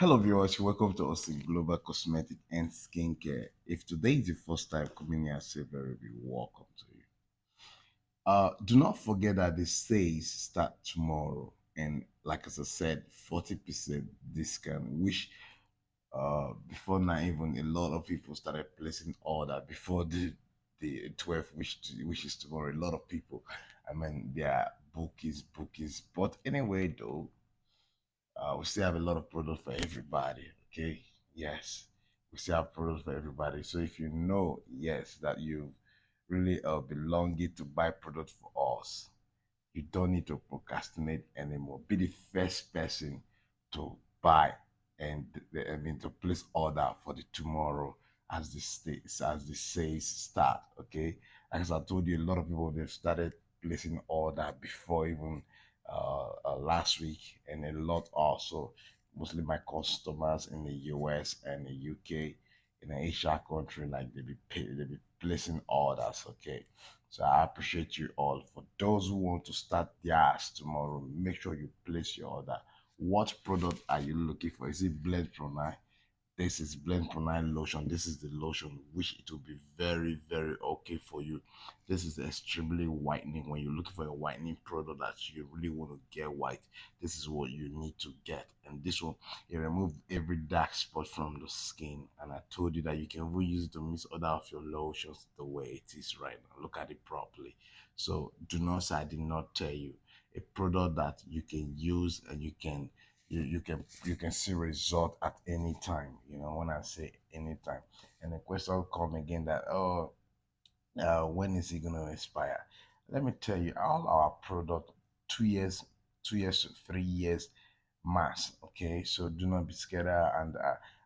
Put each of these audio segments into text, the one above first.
Hello viewers, welcome to us in Global Cosmetic and Skincare. If today is the first time coming here, I say very big welcome to you. Do not forget that the sales start tomorrow, and like as I said, 40% discount, which before now even a lot of people started placing order before the 12th, which is tomorrow. A lot of people, I mean, their book is. But anyway, though, we still have a lot of products for everybody. Okay, yes, we still have products for everybody. So if you know, yes, that you really belonging to buy products for us, you don't need to procrastinate anymore. Be the first person to buy and I mean to place order for the tomorrow as the sales start. Okay, as I told you, a lot of people they've started placing order before even last week, and a lot also mostly my customers in the US and the UK in the Asia country, like they be placing orders. Okay, so I appreciate you all. For those who want to start theirs tomorrow, make sure you place your order. What product are you looking for? Is it Blend Pro 9? This is Blend Pro 9 lotion. This is the lotion which it will be very, very okay for you. This is extremely whitening. When you're looking for a whitening product that you really want to get white, this is what you need to get. And this one, it removes every dark spot from the skin. And I told you that you can even use it to mix other of your lotions the way it is right now. Look at it properly. So do not say I did not tell you. A product that you can use and you can see result at any time. You know, when I say anytime. And the question will come again that, oh, when is it going to expire? Let me tell you, all our product 2 years, 2 years to 3 years mass. Okay, so do not be scared. And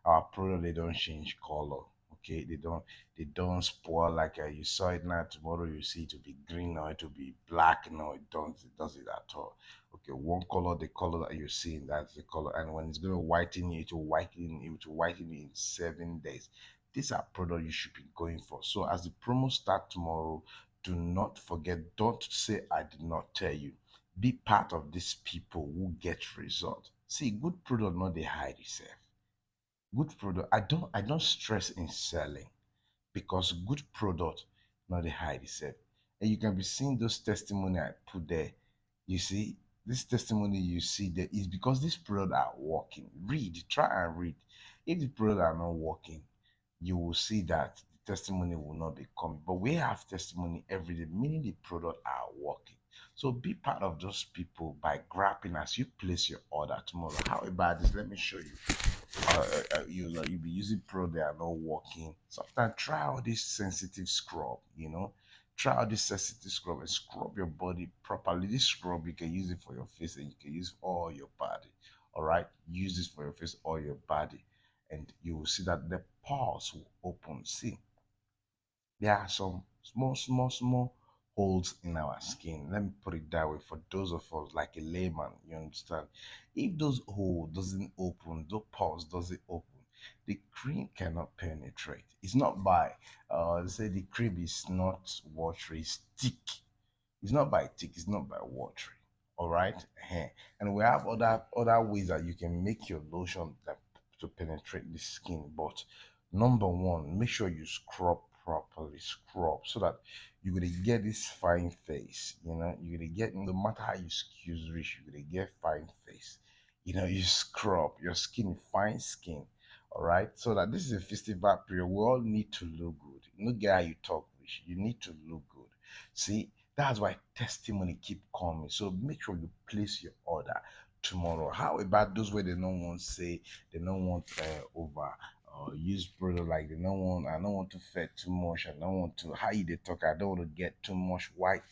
our product they don't change color. Okay, they don't spoil like you saw it now. Tomorrow you see it to be green or it to be black. No, it don't. It does it at all. Okay, one color, the color that you're seeing, that's the color. And when it's going to whiten you, it will whiten you in 7 days. These are products you should be going for. So as the promo start tomorrow, do not forget, don't say I did not tell you. Be part of these people who get result. See, good product not they hide itself. Good product, I don't stress in selling because good product not they hide itself. And you can be seeing those testimony I put there. You see, this testimony you see there is because these product are working. Read, try and read. If the product are not working, you will see that the testimony will not be coming. But we have testimony every day, meaning the product are working. So be part of those people by grabbing as you place your order tomorrow. How about this? Let me show you. You'll be using pro, they are not working. Sometimes try out this sensitive scrub. Try out this sensitive scrub and scrub your body properly. This scrub you can use it for your face and you can use it for all your body. All right, use this for your face or your body, and you will see that the pores will open. See, there are some small, small, small holes in our skin. Let me put it that way for those of us like a layman, you understand? If those holes doesn't open, those pores doesn't open, the cream cannot penetrate. It's not by they say the cream is not watery, it's thick. It's not by thick, it's not by watery. All right. And we have other ways that you can make your lotion that to penetrate the skin. But number one, make sure you scrub properly. Scrub so that you're gonna get this fine face. You're gonna get, no matter how you excuse rich, you're gonna get fine face. You scrub your skin, fine skin. All right. So that this is a festival period. We all need to look good. No get how you talk rich. You need to look good. See, that's why testimony keep coming. So make sure you place your order tomorrow. How about those where they don't want say they don't want over use product, like they don't want, I don't want to fat too much, I don't want to how you they talk, I don't want to get too much white.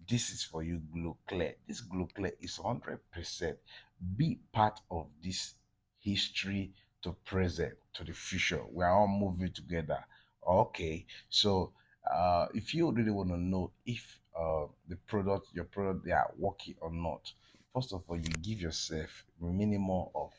This is for you, Glow Clear. This Glow Clear is 100%. Be part of this history to present to the future. We are all moving together. Okay, so if you really want to know if your product, they are working or not, first of all, you give yourself minimum of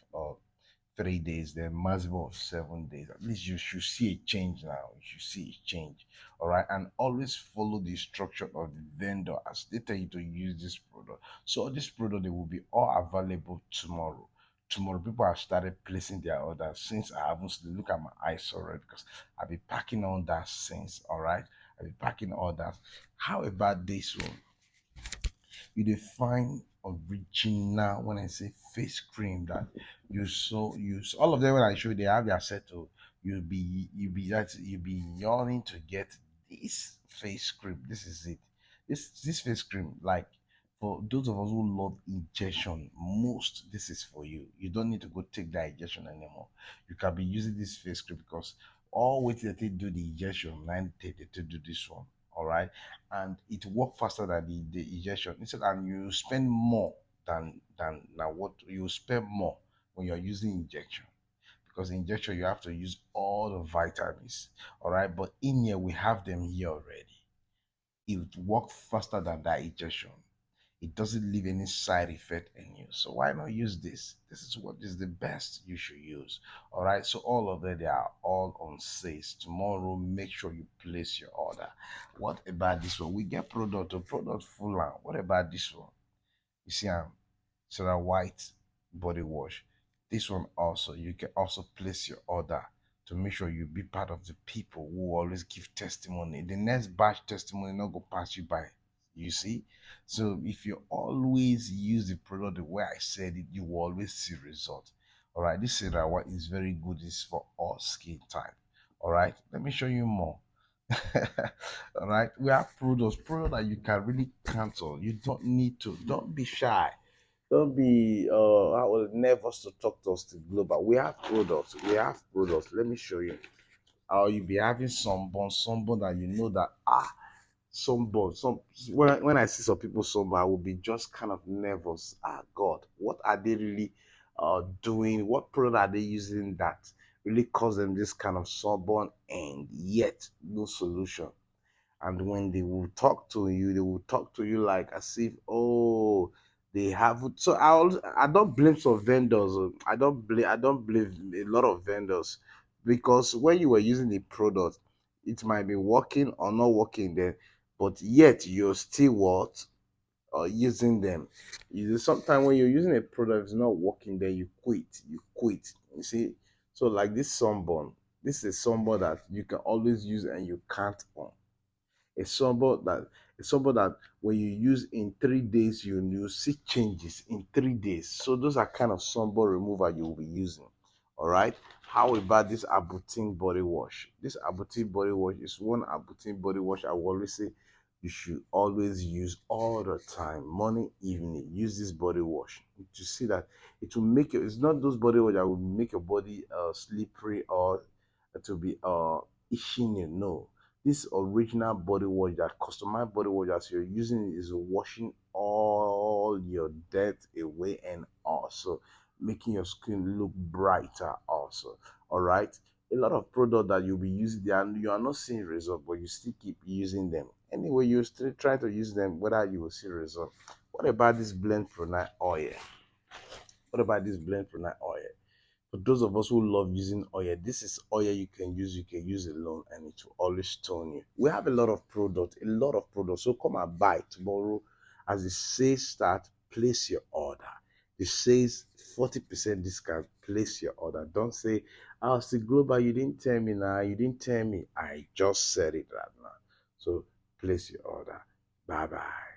3 days, then maximum of 7 days. At least you should see a change now. You should see a change. All right. And always follow the instruction of the vendor as they tell you to use this product. So this product they will be all available tomorrow. tomorrow people have started placing their orders since I haven't slept. Look at my eyes already because I've been packing on that since. All right, I've been packing all that. How about this one? You define original when I say face cream that you so use all of them when I show you they have their settle. You'll be yearning to get this face cream. This is it. This face cream, like for those of us who love injection, most this is for you. You don't need to go take the injection anymore. You can be using this face cream because all wait till they do the injection, then they to do this one. All right, and it work faster than the injection. Instead, and you spend more than now what you spend more when you're using injection because injection you have to use all the vitamins. All right, but in here we have them here already. It works faster than that injection. It doesn't leave any side effect in you. So why not use this? This is what is the best you should use. All right. So all of them they are all on sales. Tomorrow, make sure you place your order. What about this one? We get product or product full on. What about this one? You see, so that white body wash. This one also, you can also place your order to make sure you be part of the people who always give testimony. The next batch testimony not go pass you by. You see? So if you always use the product the way I said it, you will always see result. All right, this is what is very good. Is for all skin type. All right, let me show you more. All right, we have products that you can really cancel. You don't need to. Don't be shy. Don't be nervous to talk to us to global. We have products. We have products. Let me show you. You'll be having sunburn that you know that sunburn. Some when I see some people sunburn, I will be just kind of nervous. God, what are they really doing? What product are they using that really cause them this kind of sunburn and yet no solution? And when they will talk to you, they will talk to you like as if, oh, they have. So I don't blame some vendors. I don't blame a lot of vendors because when you were using the product, it might be working or not working then, but yet you're still what using them. Sometimes when you're using a product it's not working, then you quit. You quit. You see. So like this sunburn, this is sunburn that you can always use and you can't on a somewhat that a somewhat that when you use in 3 days you see changes in 3 days. So those are kind of sunburn remover you will be using. All right. How about this Abutin body wash? This Abutin body wash is one Abutin body wash I will always say you should always use all the time, morning, evening. Use this body wash to see that it will make you. It's not those body wash that will make your body slippery or to be itching. You know, this original body wash, that customized body wash as you're using it is washing all your dirt away and also making your skin look brighter also. All right. A lot of product that you'll be using there and you are not seeing result, but you still keep using them. Anyway, you still try to use them, whether you will see result. What about this blend pro night oil? What about this blend pro night oil? For those of us who love using oil, this is oil you can use alone and it will always tone you. We have a lot of products. So come and buy tomorrow. As the sales start, place your order. It says 40% discount, place your order. Don't say, oh, see global, you didn't tell me now, you didn't tell me. I just said it right now. So place your order. Bye bye.